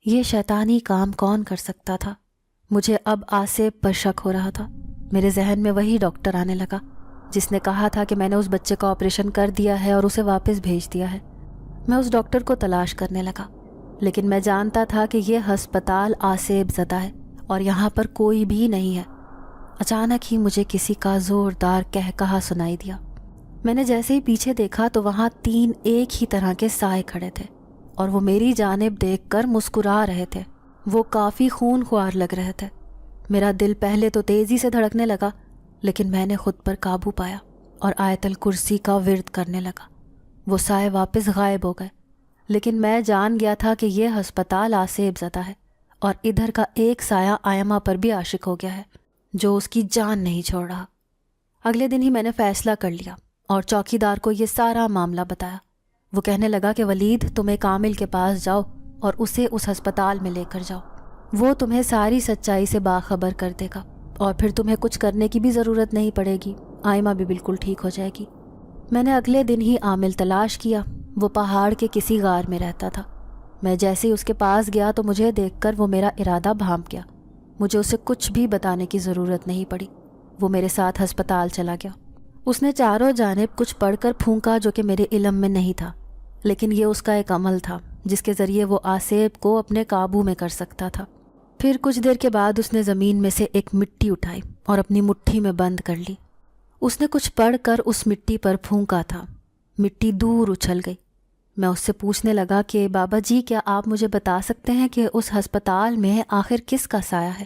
یہ شیطانی کام کون کر سکتا تھا؟ مجھے اب آسیب پر شک ہو رہا تھا۔ میرے ذہن میں وہی ڈاکٹر آنے لگا جس نے کہا تھا کہ میں نے اس بچے کا آپریشن کر دیا ہے اور اسے واپس بھیج دیا ہے۔ میں اس ڈاکٹر کو تلاش کرنے لگا، لیکن میں جانتا تھا کہ یہ ہسپتال آسیب زدہ ہے اور یہاں پر کوئی بھی نہیں ہے۔ اچانک ہی مجھے کسی کا زوردار قہقہا سنائی دیا۔ میں نے جیسے ہی پیچھے دیکھا تو وہاں 3 ایک ہی طرح کے سائے کھڑے تھے اور وہ میری جانب دیکھ کر مسکرا رہے تھے۔ وہ کافی خون خوار لگ رہے تھے۔ میرا دل پہلے تو تیزی سے دھڑکنے لگا، لیکن میں نے خود پر قابو پایا اور آیت الکرسی کا ورد کرنے لگا۔ وہ سائے واپس غائب ہو گئے، لیکن میں جان گیا تھا کہ یہ ہسپتال آسیب زدہ ہے اور ادھر کا ایک سایہ آئمہ پر بھی عاشق ہو گیا ہے جو اس کی جان نہیں چھوڑ رہا۔ اگلے دن ہی میں نے فیصلہ کر لیا اور چوکیدار کو یہ سارا معاملہ بتایا۔ وہ کہنے لگا کہ ولید تم ایک عامل کے پاس جاؤ اور اسے اس ہسپتال میں لے کر جاؤ، وہ تمہیں ساری سچائی سے باخبر کر دے گا اور پھر تمہیں کچھ کرنے کی بھی ضرورت نہیں پڑے گی، آئمہ بھی بالکل ٹھیک ہو جائے گی۔ میں نے اگلے دن ہی عامل تلاش کیا، وہ پہاڑ کے کسی غار میں رہتا تھا۔ میں جیسے ہی اس کے پاس گیا تو مجھے دیکھ کر وہ میرا ارادہ بھانپ گیا، مجھے اسے کچھ بھی بتانے کی ضرورت نہیں پڑی، وہ میرے ساتھ ہسپتال چلا گیا۔ اس نے چاروں جانب کچھ پڑھ کر پھونکا جو کہ میرے علم میں نہیں تھا، لیکن یہ اس کا ایک عمل تھا جس کے ذریعے وہ آصیب کو اپنے قابو میں کر سکتا تھا۔ پھر کچھ دیر کے بعد اس نے زمین میں سے ایک مٹی اٹھائی اور اپنی مٹھی میں بند کر لی۔ اس نے کچھ پڑھ کر اس مٹی پر پھونکا تھا، مٹی دور اچھل گئی۔ میں اس سے پوچھنے لگا کہ بابا جی کیا آپ مجھے بتا سکتے ہیں کہ اس ہسپتال میں آخر کس کا سایہ ہے؟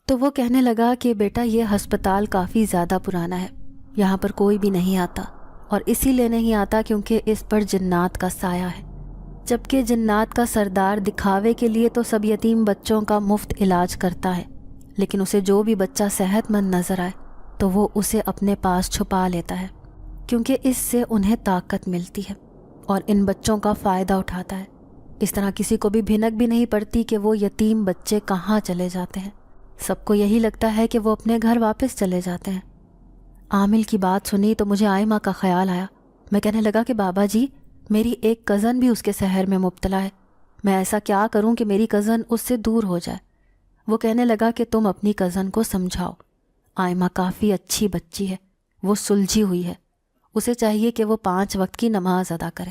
تو وہ کہنے لگا کہ بیٹا یہ ہسپتال کافی زیادہ پرانا ہے، یہاں پر کوئی بھی نہیں آتا، اور اسی لیے نہیں آتا کیونکہ اس پر جنات کا سایہ ہے، جبکہ جنات کا سردار دکھاوے کے لیے تو سب یتیم بچوں کا مفت علاج کرتا ہے، لیکن اسے جو بھی بچہ صحت مند نظر آئے تو وہ اسے اپنے پاس چھپا لیتا ہے، کیونکہ اس سے انہیں طاقت ملتی ہے اور ان بچوں کا فائدہ اٹھاتا ہے۔ اس طرح کسی کو بھی بھنک بھی نہیں پڑتی کہ وہ یتیم بچے کہاں چلے جاتے ہیں، سب کو یہی لگتا ہے کہ وہ اپنے گھر واپس چلے جاتے ہیں۔ عامل کی بات سنی تو مجھے آئمہ کا خیال آیا۔ میں کہنے لگا کہ بابا جی میری ایک کزن بھی اس کے سحر میں مبتلا ہے، میں ایسا کیا کروں کہ میری کزن اس سے دور ہو جائے؟ وہ کہنے لگا کہ تم اپنی کزن کو سمجھاؤ، آئمہ کافی اچھی بچی ہے، وہ سلجھی ہوئی ہے، اسے چاہیے کہ وہ 5 وقت کی نماز ادا کرے،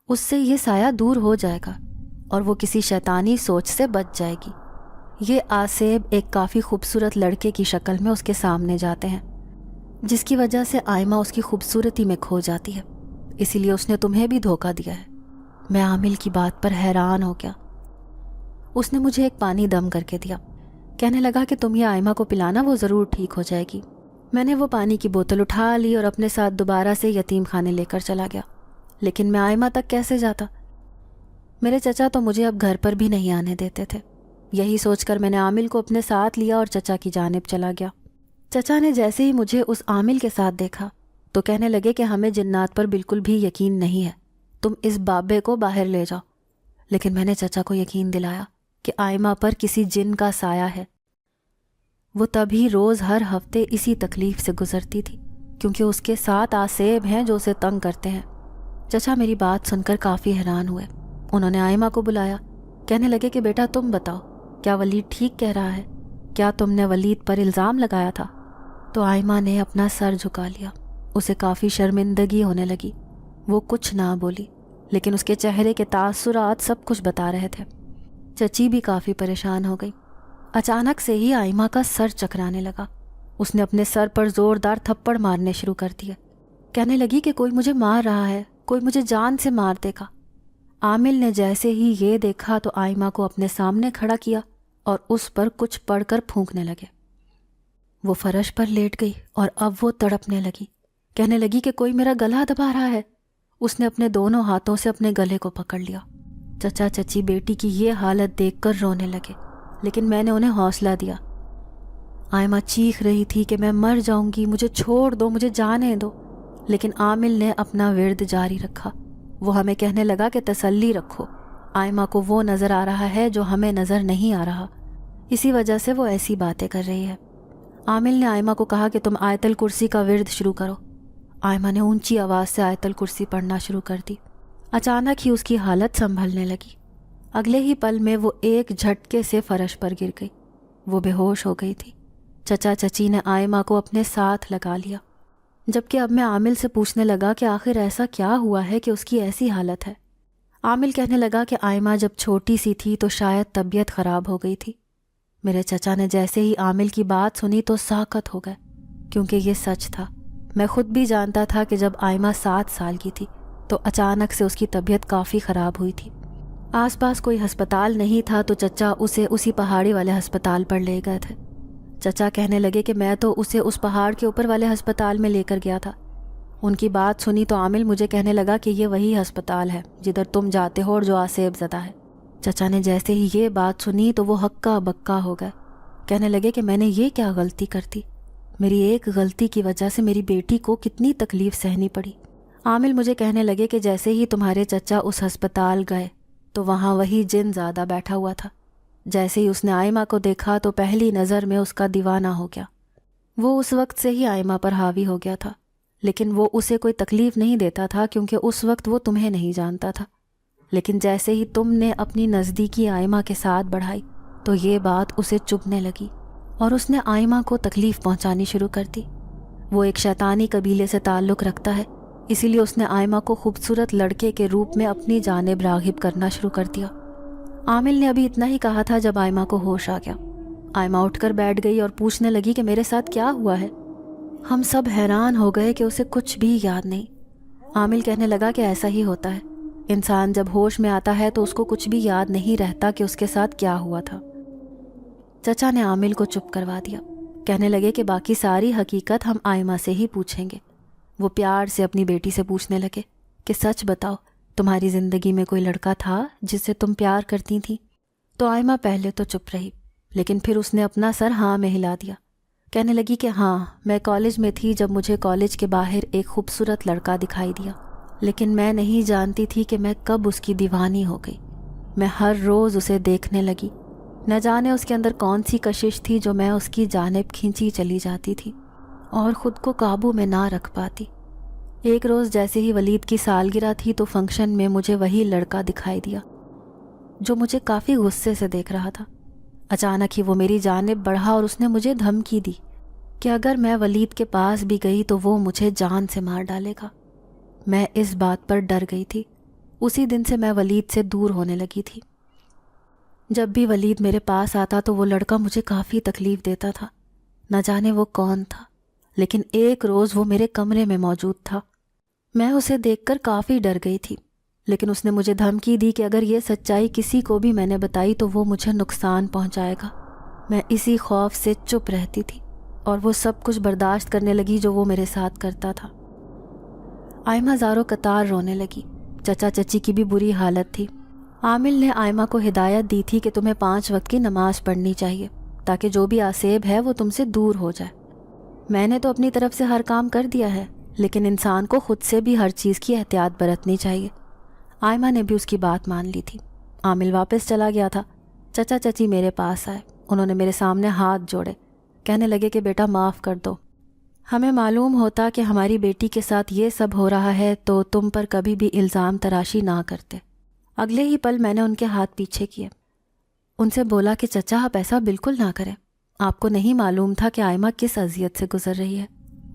اس سے یہ سایہ دور ہو جائے گا اور وہ کسی شیطانی سوچ سے بچ جائے گی۔ یہ آصیب ایک کافی خوبصورت لڑکے کی شکل میں اس کے سامنے جاتے ہیں، جس کی وجہ سے آئمہ اس کی خوبصورتی میں کھو جاتی ہے، اسی لیے اس نے تمہیں بھی دھوکہ دیا ہے۔ میں عامل کی بات پر حیران ہو گیا۔ اس نے مجھے ایک پانی دم کر کے دیا، کہنے لگا کہ تم یہ آئمہ کو پلانا، وہ ضرور ٹھیک ہو جائے گی۔ میں نے وہ پانی کی بوتل اٹھا لی اور اپنے ساتھ دوبارہ سے یتیم خانے لے کر چلا گیا، لیکن میں آئمہ تک کیسے جاتا؟ میرے چچا تو مجھے اب گھر پر بھی نہیں آنے دیتے تھے۔ یہی سوچ کر میں نے عامل کو اپنے ساتھ لیا اور چچا کی جانب چلا گیا۔ چچا نے جیسے ہی مجھے اس عامل کے ساتھ دیکھا تو کہنے لگے کہ ہمیں جنات پر بالکل بھی یقین نہیں ہے، تم اس بابے کو باہر لے جاؤ۔ لیکن میں نے چچا کو یقین دلایا کہ آئمہ پر کسی جن کا سایہ ہے۔ وہ تبھی روز ہر ہفتے اسی تکلیف سے گزرتی تھی، کیونکہ اس کے ساتھ آصیب ہیں جو اسے تنگ کرتے ہیں۔ چچا میری بات سن کر کافی حیران ہوئے، انہوں نے آئمہ کو بلایا، کہنے لگے کہ بیٹا تم بتاؤ، کیا ولید ٹھیک کہہ رہا ہے؟ کیا تم نے ولید پر الزام لگایا تھا؟ تو آئمہ نے اپنا سر جھکا لیا، اسے کافی شرمندگی ہونے لگی، وہ کچھ نہ بولی، لیکن اس کے چہرے کے تاثرات سب کچھ بتا رہے تھے۔ چچی بھی کافی پریشان ہو گئی۔ اچانک سے ہی آئمہ کا سر چکرانے لگا، اس نے اپنے سر پر زوردار تھپڑ مارنے شروع کر دیے، کہنے لگی کہ کوئی مجھے مار رہا ہے، کوئی مجھے جان سے مار دے گا۔ عامل نے جیسے ہی یہ دیکھا تو آئمہ کو اپنے سامنے کھڑا کیا اور اس پر کچھ پڑھ کر پھونکنے لگے۔ وہ فرش پر لیٹ گئی اور اب وہ تڑپنے لگی، کہنے لگی کہ کوئی میرا گلا دبا رہا ہے۔ اس نے اپنے دونوں ہاتھوں سے اپنے گلے کو پکڑ لیا۔ چچا چچی بیٹی کی یہ حالت دیکھ کر رونے لگے، لیکن میں نے انہیں حوصلہ دیا۔ آئمہ چیخ رہی تھی کہ میں مر جاؤں گی، مجھے چھوڑ دو، مجھے جانے دو، لیکن عامل نے اپنا ورد جاری رکھا۔ وہ ہمیں کہنے لگا کہ تسلی رکھو، آئمہ کو وہ نظر آ رہا ہے جو ہمیں نظر نہیں آ رہا، اسی وجہ سے وہ ایسی باتیں کر رہی ہے۔ عامل نے آئمہ کو کہا کہ تم آیت الکرسی کا ورد شروع کرو۔ آئمہ نے اونچی آواز سے آیت الکرسی پڑھنا شروع کر دی۔ اچانک ہی اس کی حالت سنبھلنے لگی، اگلے ہی پل میں وہ ایک جھٹکے سے فرش پر گر گئی، وہ بے ہوش ہو گئی تھی۔ چچا چچی نے آئمہ کو اپنے ساتھ لگا لیا، جبکہ اب میں عامل سے پوچھنے لگا کہ آخر ایسا کیا ہوا ہے کہ اس کی ایسی حالت ہے۔ عامل کہنے لگا کہ آئمہ جب چھوٹی سی تھی تو شاید طبیعت خراب ہو گئی تھی۔ میرے چچا نے جیسے ہی عامل کی بات سنی تو ساکت ہو گئے، کیونکہ یہ سچ تھا۔ میں خود بھی جانتا تھا کہ جب آئمہ 7 سال کی تھی تو اچانک سے اس کی طبیعت کافی خراب ہوئی تھی۔ آس پاس کوئی ہسپتال نہیں تھا تو چچا اسے اسی پہاڑی والے ہسپتال پر لے گئے تھے۔ چچا کہنے لگے کہ میں تو اسے اس پہاڑ کے اوپر والے ہسپتال میں لے کر گیا تھا۔ ان کی بات سنی تو عامل مجھے کہنے لگا کہ یہ وہی ہسپتال ہے جدھر تم جاتے ہو اور جو آصیب زدہ ہے۔ چچا نے جیسے ہی یہ بات سنی تو وہ ہکا بکا ہو گئے، کہنے لگے کہ میں نے یہ کیا غلطی کر دی، میری ایک غلطی کی وجہ سے میری بیٹی کو کتنی تکلیف سہنی پڑی۔ عامل مجھے کہنے لگے کہ جیسے ہی تمہارے چچا اس ہسپتال گئے تو وہاں وہی جن زیادہ بیٹھا ہوا تھا۔ جیسے ہی اس نے آئمہ کو دیکھا تو پہلی نظر میں اس کا دیوانہ ہو گیا۔ وہ اس وقت سے ہی آئمہ پر حاوی ہو گیا تھا، لیکن وہ اسے کوئی تکلیف نہیں دیتا تھا کیونکہ اس وقت وہ تمہیں نہیں جانتا تھا۔ لیکن جیسے ہی تم نے اپنی نزدیکی آئمہ کے ساتھ بڑھائی تو یہ بات اسے چبھنے لگی اور اس نے آئمہ کو تکلیف پہنچانی شروع کر دی۔ وہ ایک شیطانی قبیلے سے تعلق رکھتا ہے، اسی لیے اس نے آئمہ کو خوبصورت لڑکے کے روپ میں اپنی جانب راغب کرنا شروع کر دیا۔ عامل نے ابھی اتنا ہی کہا تھا جب آئمہ کو ہوش آ گیا۔ آئمہ اٹھ کر بیٹھ گئی اور پوچھنے لگی کہ میرے ساتھ کیا ہوا ہے؟ ہم سب حیران ہو گئے کہ اسے کچھ بھی یاد نہیں۔ عامل کہنے لگا کہ ایسا ہی ہوتا ہے، انسان جب ہوش میں آتا ہے تو اس کو کچھ بھی یاد نہیں رہتا کہ اس کے ساتھ کیا ہوا تھا۔ چچا نے عامل کو چپ کروا دیا، کہنے لگے کہ باقی ساری حقیقت ہم آئمہ سے ہی پوچھیں گے۔ وہ پیار سے اپنی بیٹی سے پوچھنے لگے کہ سچ بتاؤ، تمہاری زندگی میں کوئی لڑکا تھا جس سے تم پیار کرتی تھی؟ تو آئمہ پہلے تو چپ رہی، لیکن پھر اس نے اپنا سر ہاں میں ہلا دیا۔ کہنے لگی کہ ہاں، میں کالج میں تھی جب مجھے کالج کے باہر ایک خوبصورت لڑکا دکھائی دیا، لیکن میں نہیں جانتی تھی کہ میں کب اس کی دیوانی ہو گئی۔ میں ہر روز اسے دیکھنے لگی، نہ جانے اس کے اندر کون سی کشش تھی جو میں اس کی جانب کھینچی چلی جاتی تھی اور خود کو قابو میں نہ رکھ پاتی۔ ایک روز جیسے ہی ولید کی سالگرہ تھی تو فنکشن میں مجھے وہی لڑکا دکھائی دیا جو مجھے کافی غصے سے دیکھ رہا تھا۔ اچانک ہی وہ میری جانب بڑھا اور اس نے مجھے دھمکی دی کہ اگر میں ولید کے پاس بھی گئی تو وہ مجھے جان سے مار ڈالے گا۔ میں اس بات پر ڈر گئی تھی۔ اسی دن سے میں ولید سے دور ہونے لگی تھی۔ جب بھی ولید میرے پاس آتا تو وہ لڑکا مجھے کافی تکلیف دیتا تھا، نہ جانے وہ کون تھا، لیکن ایک روز وہ میرے کمرے میں موجود تھا۔ میں اسے دیکھ کر کافی ڈر گئی تھی، لیکن اس نے مجھے دھمکی دی کہ اگر یہ سچائی کسی کو بھی میں نے بتائی تو وہ مجھے نقصان پہنچائے گا۔ میں اسی خوف سے چپ رہتی تھی اور وہ سب کچھ برداشت کرنے لگی جو وہ میرے ساتھ کرتا تھا۔ آئمہ زارو قطار رونے لگی۔ چچا چچی کی بھی بری حالت تھی۔ عامل نے آئمہ کو ہدایت دی تھی کہ تمہیں 5 وقت کی نماز پڑھنی چاہیے تاکہ جو بھی آسیب ہے وہ تم سے دور ہو جائے۔ میں نے تو اپنی طرف سے ہر کام کر دیا ہے، لیکن انسان کو خود سے بھی ہر چیز کی احتیاط برتنی چاہیے۔ آئمہ نے بھی اس کی بات مان لی تھی۔ عامل واپس چلا گیا تھا۔ چچا چچی میرے پاس آئے، انہوں نے میرے سامنے ہاتھ جوڑے، کہنے لگے کہ بیٹا معاف کر دو، ہمیں معلوم ہوتا کہ ہماری بیٹی کے ساتھ یہ سب ہو رہا ہے تو تم پر کبھی بھی الزام تراشی نہ کرتے۔ اگلے ہی پل میں نے ان کے ہاتھ پیچھے کیے، ان سے بولا کہ چچا آپ ایسا بالکل نہ کریں، آپ کو نہیں معلوم تھا کہ آئمہ کس اذیت سے گزر رہی ہے،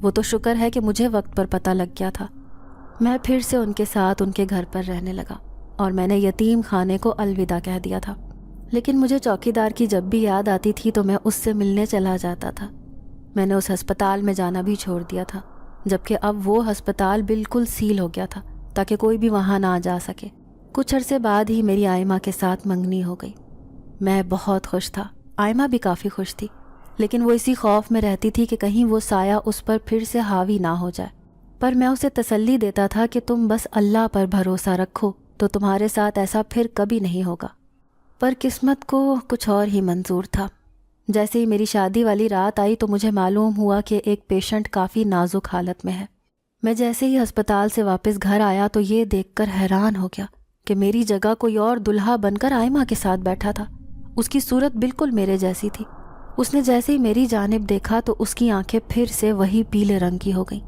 وہ تو شکر ہے کہ مجھے وقت پر پتہ لگ گیا تھا۔ میں پھر سے ان کے ساتھ ان کے گھر پر رہنے لگا اور میں نے یتیم خانے کو الوداع کہہ دیا تھا، لیکن مجھے چوکیدار کی جب بھی یاد آتی تھی تو میں اس سے ملنے چلا جاتا تھا۔ میں نے اس ہسپتال میں جانا بھی چھوڑ دیا تھا، جبکہ اب وہ ہسپتال بالکل سیل ہو گیا تھا تاکہ کوئی بھی وہاں نہ جا سکے۔ کچھ عرصے بعد ہی میری آئمہ کے ساتھ منگنی ہو گئی۔ میں بہت خوش تھا، آئمہ بھی کافی خوش تھی، لیکن وہ اسی خوف میں رہتی تھی کہ کہیں وہ سایہ اس پر پھر سے حاوی نہ ہو جائے۔ پر میں اسے تسلی دیتا تھا کہ تم بس اللہ پر بھروسہ رکھو تو تمہارے ساتھ ایسا پھر کبھی نہیں ہوگا۔ پر قسمت کو کچھ اور ہی منظور تھا۔ جیسے ہی میری شادی والی رات آئی تو مجھے معلوم ہوا کہ ایک پیشنٹ کافی نازک حالت میں ہے۔ میں جیسے ہی ہسپتال سے واپس گھر آیا تو یہ دیکھ کر حیران ہو گیا کہ میری جگہ کوئی اور دلہا بن کر آئمہ کے ساتھ بیٹھا تھا۔ اس کی صورت بالکل میرے جیسی تھی۔ اس نے جیسے ہی میری جانب دیکھا تو اس کی آنکھیں پھر سے وہی پیلے رنگ کی ہو گئیں۔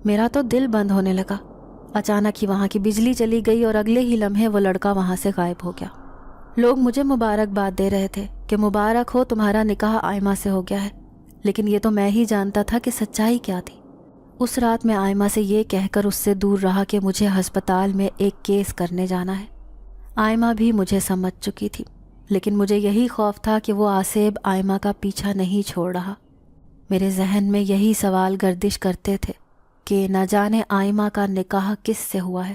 میرا تو دل بند ہونے لگا۔ اچانک ہی وہاں کی بجلی چلی گئی اور اگلے ہی لمحے وہ لڑکا وہاں سے غائب ہو گیا۔ لوگ مجھے مبارکباد دے رہے تھے کہ مبارک ہو تمہارا نکاح آئمہ سے ہو گیا ہے، لیکن یہ تو میں ہی جانتا تھا کہ سچائی کیا تھی۔ اس رات میں آئمہ سے یہ کہہ کر اس سے دور رہا کہ مجھے ہسپتال میں ایک کیس کرنے جانا ہے۔ آئمہ بھی مجھے سمجھ چکی تھی، لیکن مجھے یہی خوف تھا کہ وہ آسیب آئمہ کا پیچھا نہیں چھوڑ رہا۔ میرے ذہن میں یہی سوال گردش کرتے تھے کہ نہ جانے آئمہ کا نکاح کس سے ہوا ہے۔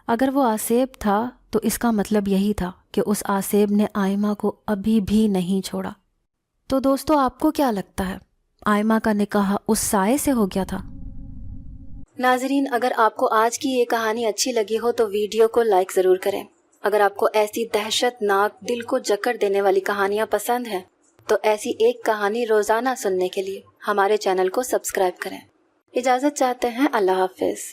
اگر وہ آسیب تھا تو اس کا مطلب یہی تھا کہ اس آسیب نے آئمہ کو ابھی بھی نہیں چھوڑا۔ تو دوستو، آپ کو کیا لگتا ہے آئمہ کا نکاح اس سائے سے ہو گیا تھا؟ ناظرین، اگر آپ کو آج کی یہ کہانی اچھی لگی ہو تو ویڈیو کو لائک ضرور کریں۔ اگر آپ کو ایسی دہشت ناک دل کو جکڑ دینے والی کہانیاں پسند ہیں تو ایسی ایک کہانی روزانہ سننے کے لیے ہمارے چینل کو سبسکرائب کریں۔ اجازت چاہتے ہیں، اللہ حافظ۔